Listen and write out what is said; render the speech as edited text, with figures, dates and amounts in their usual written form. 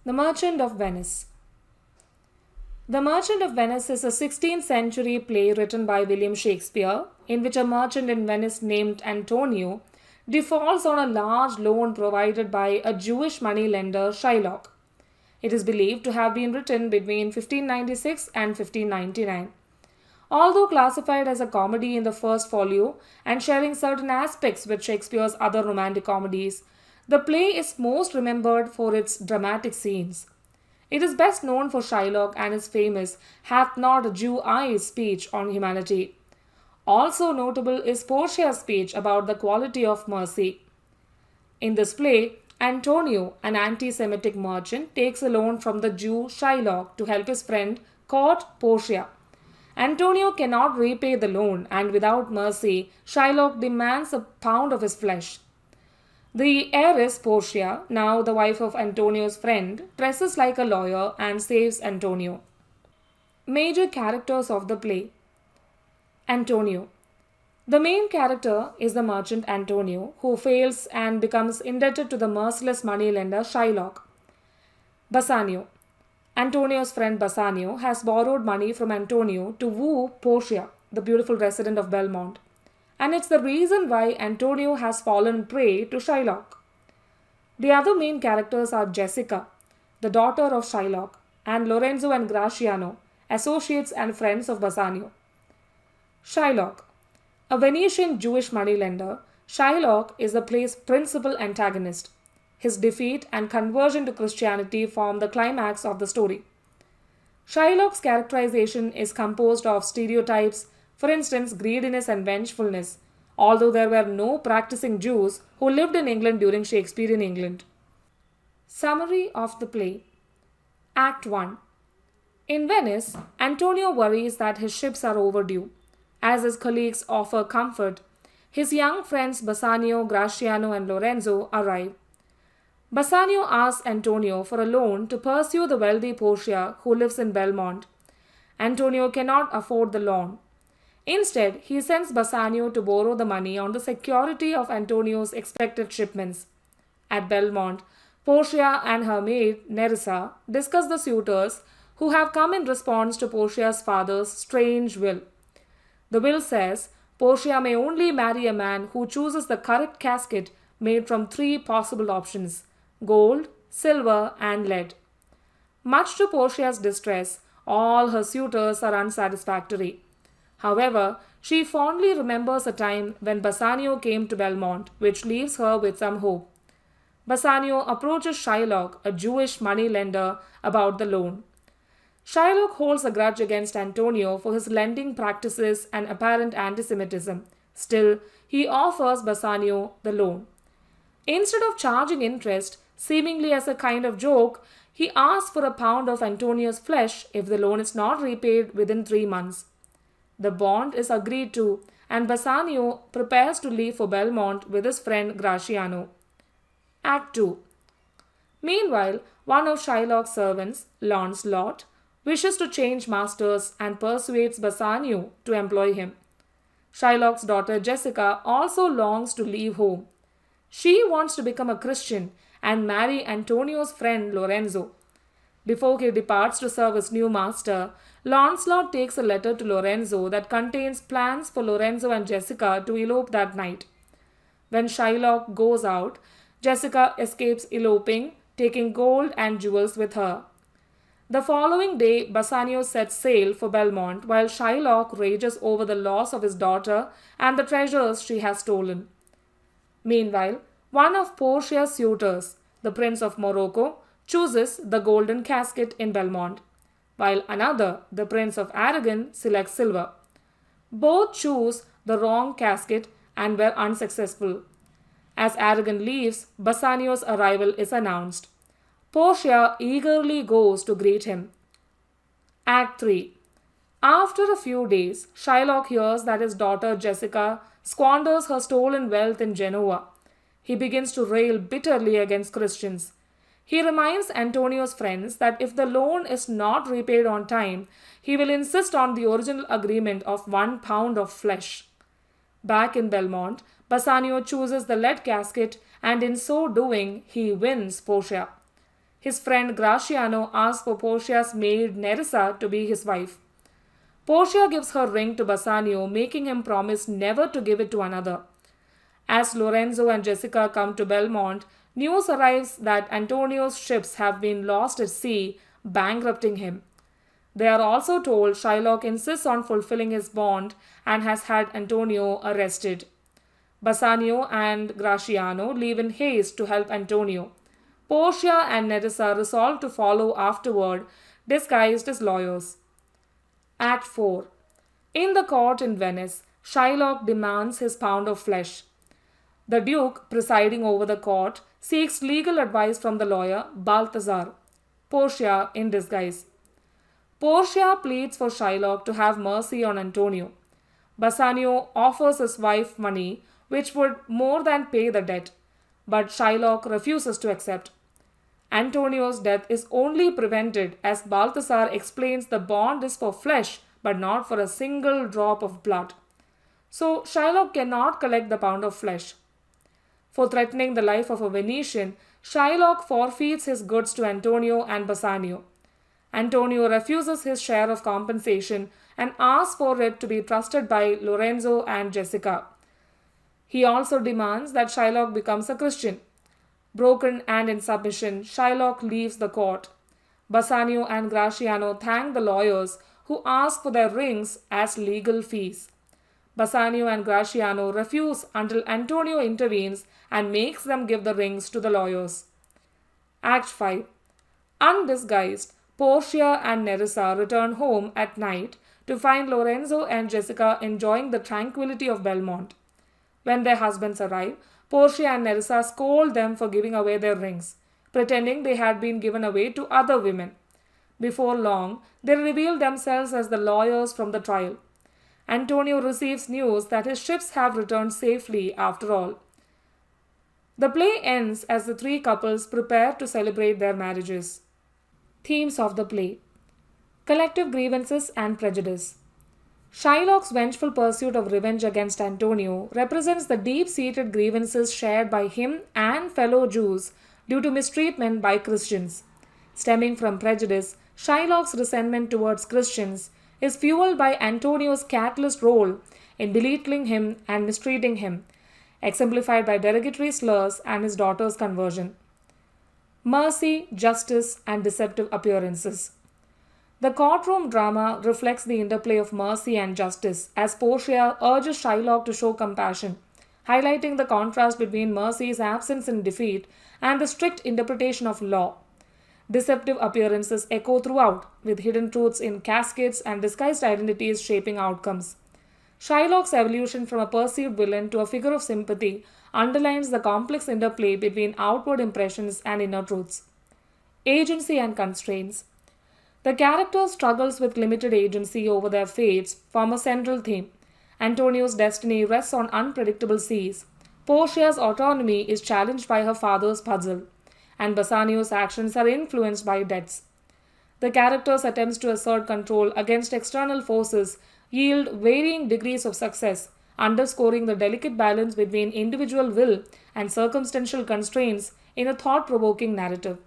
The Merchant of Venice. The Merchant of Venice is a 16th century play written by William Shakespeare, in which a merchant in Venice named Antonio defaults on a large loan provided by a Jewish moneylender, Shylock. It is believed to have been written between 1596 and 1599. Although classified as a comedy in the first folio and sharing certain aspects with Shakespeare's other romantic comedies, the play is most remembered for its dramatic scenes. It is best known for Shylock and his famous "Hath not a Jew eyes" speech on humanity. Also notable is Portia's speech about the quality of mercy. In this play, Antonio, an anti Semitic merchant, takes a loan from the Jew Shylock to help his friend court Portia. Antonio cannot repay the loan, and without mercy, Shylock demands a pound of his flesh. The heiress Portia, now the wife of Antonio's friend, dresses like a lawyer and saves Antonio. Major characters of the play. Antonio. The main character is the merchant Antonio, who fails and becomes indebted to the merciless moneylender Shylock. Bassanio. Antonio's friend Bassanio has borrowed money from Antonio to woo Portia, the beautiful resident of Belmont, and it's the reason why Antonio has fallen prey to Shylock. The other main characters are Jessica, the daughter of Shylock, and Lorenzo and Graciano, associates and friends of Bassanio. Shylock. A Venetian Jewish moneylender, Shylock is the play's principal antagonist. His defeat and conversion to Christianity form the climax of the story. Shylock's characterization is composed of stereotypes, for instance, greediness and vengefulness, although there were no practicing Jews who lived in England during Shakespearean England. Summary of the play. Act 1. In Venice, Antonio worries that his ships are overdue. As his colleagues offer comfort, his young friends Bassanio, Graciano, and Lorenzo arrive. Bassanio asks Antonio for a loan to pursue the wealthy Portia who lives in Belmont. Antonio cannot afford the loan. Instead, he sends Bassanio to borrow the money on the security of Antonio's expected shipments. At Belmont, Portia and her maid, Nerissa, discuss the suitors who have come in response to Portia's father's strange will. The will says Portia may only marry a man who chooses the correct casket made from three possible options: gold, silver, and lead. Much to Portia's distress, all her suitors are unsatisfactory. However, she fondly remembers a time when Bassanio came to Belmont, which leaves her with some hope. Bassanio approaches Shylock, a Jewish moneylender, about the loan. Shylock holds a grudge against Antonio for his lending practices and apparent anti-Semitism. Still, he offers Bassanio the loan. Instead of charging interest, seemingly as a kind of joke, he asks for a pound of Antonio's flesh if the loan is not repaid within 3 months. The bond is agreed to, and Bassanio prepares to leave for Belmont with his friend Graciano. Act 2. Meanwhile, one of Shylock's servants, Lancelot, wishes to change masters and persuades Bassanio to employ him. Shylock's daughter Jessica also longs to leave home. She wants to become a Christian and marry Antonio's friend Lorenzo. Before he departs to serve his new master, Lancelot takes a letter to Lorenzo that contains plans for Lorenzo and Jessica to elope that night. When Shylock goes out, Jessica escapes eloping, taking gold and jewels with her. The following day, Bassanio sets sail for Belmont while Shylock rages over the loss of his daughter and the treasures she has stolen. Meanwhile, one of Portia's suitors, the Prince of Morocco, chooses the golden casket in Belmont, while another, the Prince of Aragon, selects silver. Both choose the wrong casket and were unsuccessful. As Aragon leaves, Bassanio's arrival is announced. Portia eagerly goes to greet him. Act 3. After a few days, Shylock hears that his daughter Jessica squanders her stolen wealth in Genoa. He begins to rail bitterly against Christians. He reminds Antonio's friends that if the loan is not repaid on time, he will insist on the original agreement of 1 pound of flesh. Back in Belmont, Bassanio chooses the lead casket, and in so doing, he wins Portia. his friend Graciano asks for Portia's maid Nerissa to be his wife. Portia gives her ring to Bassanio, making him promise never to give it to another. As Lorenzo and Jessica come to Belmont, news arrives that Antonio's ships have been lost at sea, bankrupting him. They are also told Shylock insists on fulfilling his bond and has had Antonio arrested. Bassanio and Graciano leave in haste to help Antonio. Portia and Nerissa resolve to follow afterward, disguised as lawyers. Act 4. In the court in Venice, Shylock demands his pound of flesh. The Duke, presiding over the court, seeks legal advice from the lawyer Balthazar. Portia in disguise. Portia pleads for Shylock to have mercy on Antonio. Bassanio offers his wife money, which would more than pay the debt, but Shylock refuses to accept. Antonio's death is only prevented as Balthazar explains the bond is for flesh but not for a single drop of blood. So Shylock cannot collect the pound of flesh. For threatening the life of a Venetian, Shylock forfeits his goods to Antonio and Bassanio. Antonio refuses his share of compensation and asks for it to be trusted by Lorenzo and Jessica. He also demands that Shylock becomes a Christian. Broken and in submission, Shylock leaves the court. Bassanio and Graciano thank the lawyers who ask for their rings as legal fees. Bassanio and Graciano refuse until Antonio intervenes and makes them give the rings to the lawyers. Act 5. Undisguised, Portia and Nerissa return home at night to find Lorenzo and Jessica enjoying the tranquility of Belmont. When their husbands arrive, Portia and Nerissa scold them for giving away their rings, pretending they had been given away to other women. Before long, they reveal themselves as the lawyers from the trial. Antonio receives news that his ships have returned safely after all. The play ends as the three couples prepare to celebrate their marriages. Themes of the play: collective grievances and prejudice. Shylock's vengeful pursuit of revenge against Antonio represents the deep-seated grievances shared by him and fellow Jews due to mistreatment by Christians. Stemming from prejudice, Shylock's resentment towards Christians is fueled by Antonio's catalyst role in belittling him and mistreating him, exemplified by derogatory slurs and his daughter's conversion. Mercy, justice, and deceptive appearances. The courtroom drama reflects the interplay of mercy and justice as Portia urges Shylock to show compassion, highlighting the contrast between mercy's absence in defeat and the strict interpretation of law. Deceptive appearances echo throughout, with hidden truths in cascades and disguised identities shaping outcomes. Shylock's evolution from a perceived villain to a figure of sympathy underlines the complex interplay between outward impressions and inner truths. Agency and constraints. The characters' struggles with limited agency over their fates form a central theme. Antonio's destiny rests on unpredictable seas. Portia's autonomy is challenged by her father's puzzle, and Bassanio's actions are influenced by debts. The characters' attempts to assert control against external forces yield varying degrees of success, underscoring the delicate balance between individual will and circumstantial constraints in a thought-provoking narrative.